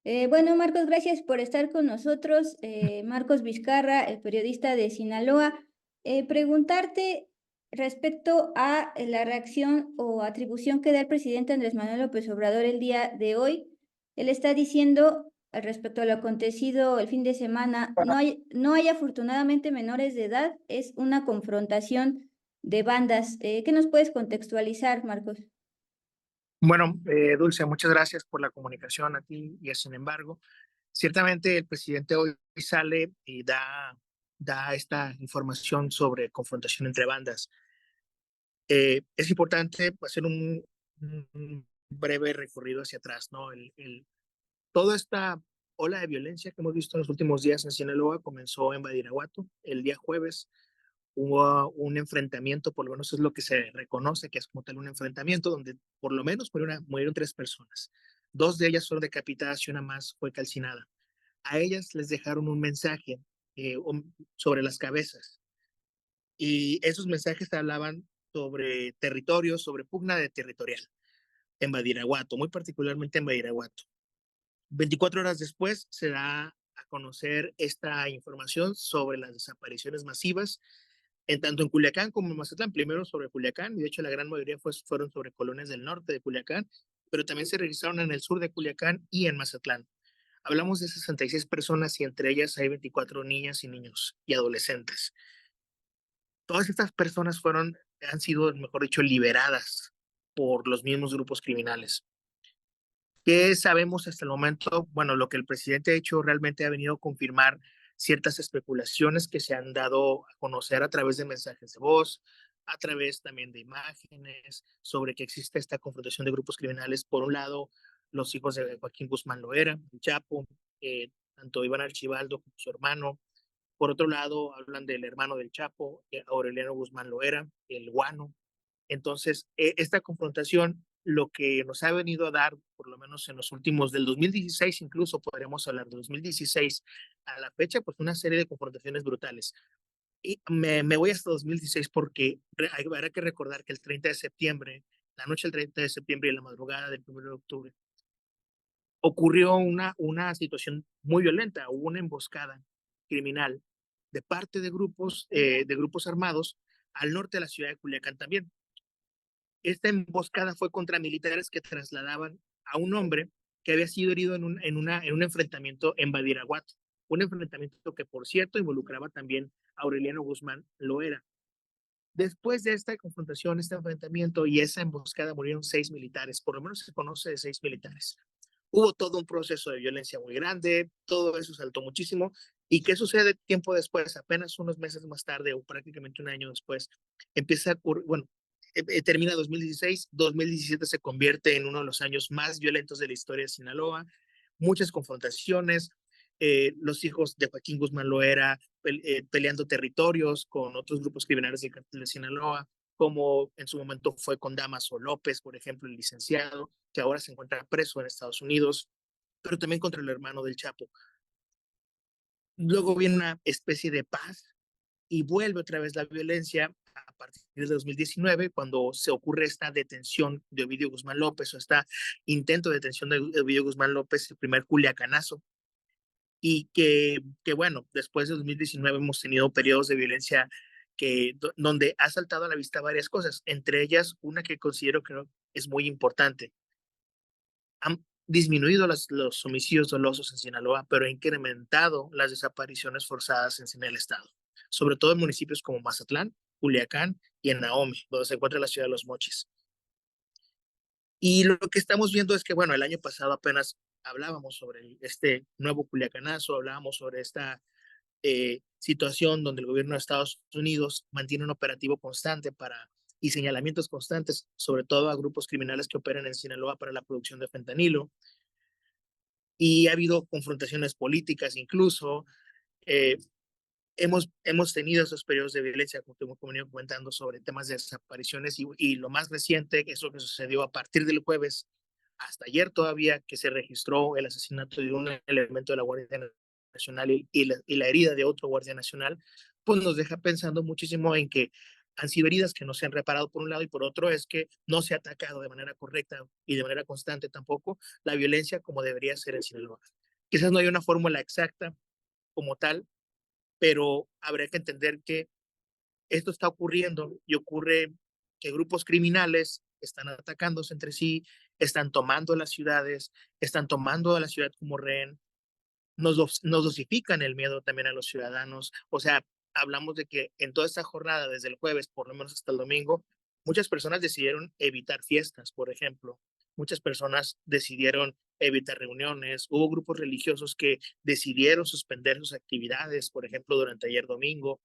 Bueno, Marcos, gracias por estar con nosotros. Marcos Vizcarra, el periodista de Sinaloa. Preguntarte respecto a la reacción o atribución que da el presidente Andrés Manuel López Obrador el día de hoy. Él está diciendo, respecto a lo acontecido el fin de semana, no hay afortunadamente menores de edad, es una confrontación de bandas. ¿Qué nos puedes contextualizar, Marcos? Bueno, Dulce, muchas gracias por la comunicación a ti y a Sin embargo. Ciertamente el presidente hoy sale y da esta información sobre confrontación entre bandas. Es importante hacer un breve recorrido hacia atrás, ¿no? Toda esta ola de violencia que hemos visto en los últimos días en Sinaloa comenzó en Badiraguato el día jueves. Hubo un enfrentamiento, por lo menos es lo que se reconoce que es como tal un enfrentamiento, donde por lo menos murieron tres personas. Dos de ellas fueron decapitadas y una más fue calcinada. A ellas les dejaron un mensaje sobre las cabezas y esos mensajes hablaban sobre territorio, sobre pugna de territorial en Badiraguato, muy particularmente en Badiraguato. 24 horas después se da a conocer esta información sobre las desapariciones masivas en tanto en Culiacán como en Mazatlán. Primero sobre Culiacán, y de hecho la gran mayoría fueron sobre colonias del norte de Culiacán, pero también se registraron en el sur de Culiacán y en Mazatlán. Hablamos de 66 personas y entre ellas hay 24 niñas y niños y adolescentes. Todas estas personas han sido, mejor dicho, liberadas por los mismos grupos criminales. ¿Qué sabemos hasta el momento? Bueno, lo que el presidente ha hecho realmente ha venido a confirmar ciertas especulaciones que se han dado a conocer a través de mensajes de voz, a través también de imágenes, sobre que existe esta confrontación de grupos criminales. Por un lado, los hijos de Joaquín Guzmán Loera, el Chapo, tanto Iván Archibaldo como su hermano. Por otro lado, hablan del hermano del Chapo, Aureliano Guzmán Loera, el Guano. Entonces, esta confrontación, lo que nos ha venido a dar, por lo menos en los últimos, del 2016, incluso podríamos hablar de 2016 a la fecha, pues una serie de confrontaciones brutales. Y me voy hasta 2016 porque habrá que recordar que el 30 de septiembre, la noche del 30 de septiembre y la madrugada del 1 de octubre, ocurrió una situación muy violenta. Hubo una emboscada criminal de parte de grupos armados al norte de la ciudad de Culiacán también. Esta emboscada fue contra militares que trasladaban a un hombre que había sido herido en un enfrentamiento en Badiraguato. Un enfrentamiento que, por cierto, involucraba también a Aureliano Guzmán Loera. Después de esta confrontación, este enfrentamiento y esa emboscada murieron 6 militares, por lo menos se conoce de 6 militares. Hubo todo un proceso de violencia muy grande, todo eso saltó muchísimo. ¿Y qué sucede tiempo después? Apenas unos meses más tarde o prácticamente un año después, empieza a ocurrir, bueno, termina 2016, 2017 se convierte en uno de los años más violentos de la historia de Sinaloa, muchas confrontaciones, los hijos de Joaquín Guzmán Loera peleando territorios con otros grupos criminales del cartel de Sinaloa, como en su momento fue con Damaso López, por ejemplo, el licenciado, que ahora se encuentra preso en Estados Unidos, pero también contra el hermano del Chapo. Luego viene una especie de paz y vuelve otra vez la violencia a partir de 2019, cuando se ocurre esta detención de Ovidio Guzmán López o este intento de detención de Ovidio Guzmán López, el primer culiacanazo, y que bueno, después de 2019 hemos tenido periodos de violencia donde ha saltado a la vista varias cosas, entre ellas una que considero que es muy importante. Han disminuido los homicidios dolosos en Sinaloa, pero ha incrementado las desapariciones forzadas en el estado, sobre todo en municipios como Mazatlán, Culiacán y en Naome, donde se encuentra la ciudad de Los Mochis. Y lo que estamos viendo es que, bueno, el año pasado apenas hablábamos sobre este nuevo Culiacanazo, hablábamos sobre esta situación donde el gobierno de Estados Unidos mantiene un operativo constante y señalamientos constantes, sobre todo a grupos criminales que operan en Sinaloa para la producción de fentanilo. Y ha habido confrontaciones políticas incluso. Eh, hemos tenido esos periodos de violencia, como te hemos venido comentando, sobre temas de desapariciones y lo más reciente, que es lo que sucedió a partir del jueves hasta ayer todavía, que se registró el asesinato de un elemento de la Guardia Nacional y la herida de otro Guardia Nacional, pues nos deja pensando muchísimo en que han sido heridas que no se han reparado por un lado y por otro es que no se ha atacado de manera correcta y de manera constante tampoco la violencia como debería ser en Sinaloa. Quizás no hay una fórmula exacta como tal, pero habría que entender que esto está ocurriendo y ocurre que grupos criminales están atacándose entre sí, están tomando las ciudades, están tomando a la ciudad como rehén, nos dosifican el miedo también a los ciudadanos. O sea, hablamos de que en toda esta jornada, desde el jueves, por lo menos hasta el domingo, muchas personas decidieron evitar fiestas, por ejemplo. Muchas personas decidieron evitar reuniones. Hubo grupos religiosos que decidieron suspender sus actividades, por ejemplo, durante ayer domingo.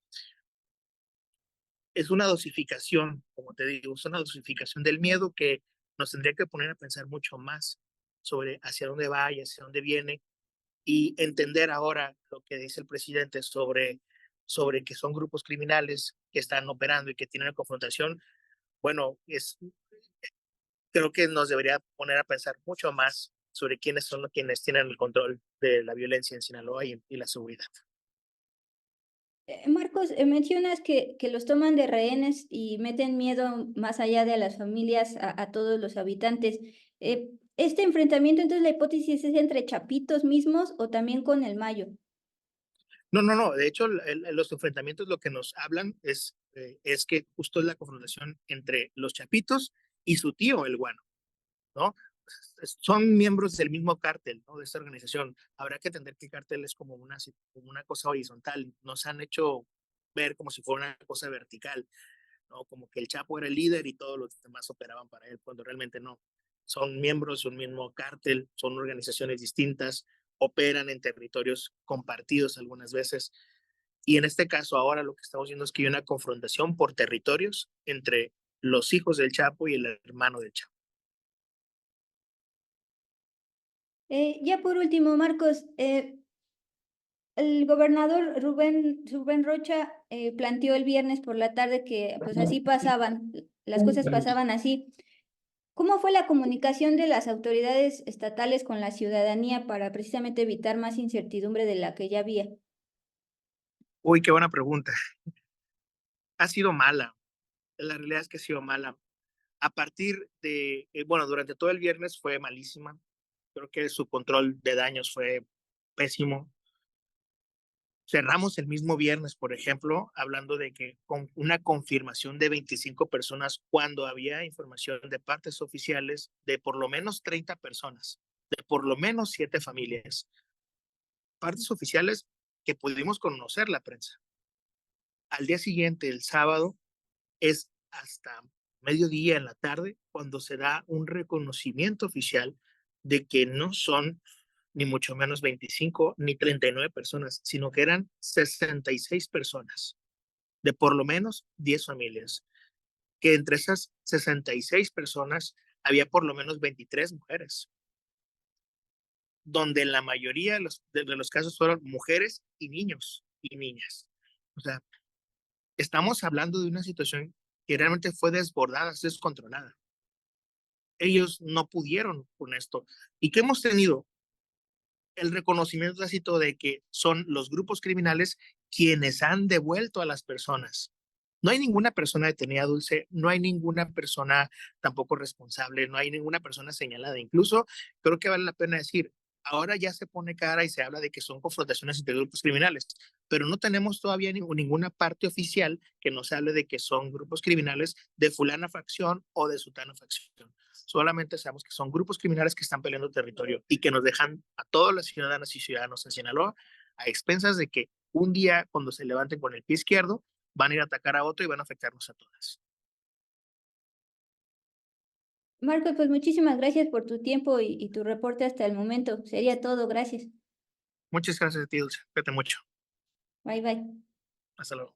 Es una dosificación, como te digo, es una dosificación del miedo que nos tendría que poner a pensar mucho más sobre hacia dónde va y hacia dónde viene y entender ahora lo que dice el presidente sobre que son grupos criminales que están operando y que tienen una confrontación, bueno, creo que nos debería poner a pensar mucho más sobre quiénes son los quienes tienen el control de la violencia en Sinaloa y la seguridad. Marcos, mencionas que los toman de rehenes y meten miedo más allá de las familias a todos los habitantes. ¿Este enfrentamiento, entonces, la hipótesis es entre chapitos mismos o también con el Mayo? No, no, no. De hecho, los enfrentamientos lo que nos hablan es que justo es la confrontación entre los chapitos y su tío, el guano, ¿no? Son miembros del mismo cártel, ¿no? De esta organización. Habrá que entender que el cártel es como una cosa horizontal. Nos han hecho ver como si fuera una cosa vertical, ¿no? Como que el Chapo era el líder y todos los demás operaban para él, cuando realmente no. Son miembros de un mismo cártel, son organizaciones distintas, operan en territorios compartidos algunas veces. Y en este caso ahora lo que estamos viendo es que hay una confrontación por territorios entre los hijos del Chapo y el hermano del Chapo. Ya por último, Marcos, el gobernador Rubén Rocha planteó el viernes por la tarde que pues así pasaban, las cosas pasaban así. ¿Cómo fue la comunicación de las autoridades estatales con la ciudadanía para precisamente evitar más incertidumbre de la que ya había? Uy, qué buena pregunta. Ha sido mala. La realidad es que ha sido mala. A partir de, bueno, durante todo el viernes fue malísima. Creo que su control de daños fue pésimo. Cerramos el mismo viernes, por ejemplo, hablando de que con una confirmación de 25 personas cuando había información de partes oficiales de por lo menos 30 personas, de por lo menos 7 familias. Partes oficiales que pudimos conocer la prensa. Al día siguiente, el sábado, es hasta mediodía en la tarde cuando se da un reconocimiento oficial de que no son ni mucho menos 25 ni 39 personas, sino que eran 66 personas de por lo menos 10 familias, que entre esas 66 personas había por lo menos 23 mujeres, donde la mayoría de los casos fueron mujeres y niños y niñas. O sea, estamos hablando de una situación que realmente fue desbordada, descontrolada. Ellos no pudieron con esto. ¿Y qué hemos tenido? El reconocimiento tácito de que son los grupos criminales quienes han devuelto a las personas. No hay ninguna persona detenida, Dulce, no hay ninguna persona tampoco responsable, no hay ninguna persona señalada. Incluso creo que vale la pena decir, ahora ya se pone cara y se habla de que son confrontaciones entre grupos criminales, pero no tenemos todavía ninguna parte oficial que nos hable de que son grupos criminales de fulana facción o de sutana facción. Solamente sabemos que son grupos criminales que están peleando territorio y que nos dejan a todas las ciudadanas y ciudadanos en Sinaloa a expensas de que un día cuando se levanten con el pie izquierdo van a ir a atacar a otro y van a afectarnos a todas. Marcos, pues muchísimas gracias por tu tiempo y tu reporte hasta el momento. Sería todo, gracias. Muchas gracias a ti, Dulce. Cuídate mucho. Bye bye. Hasta luego.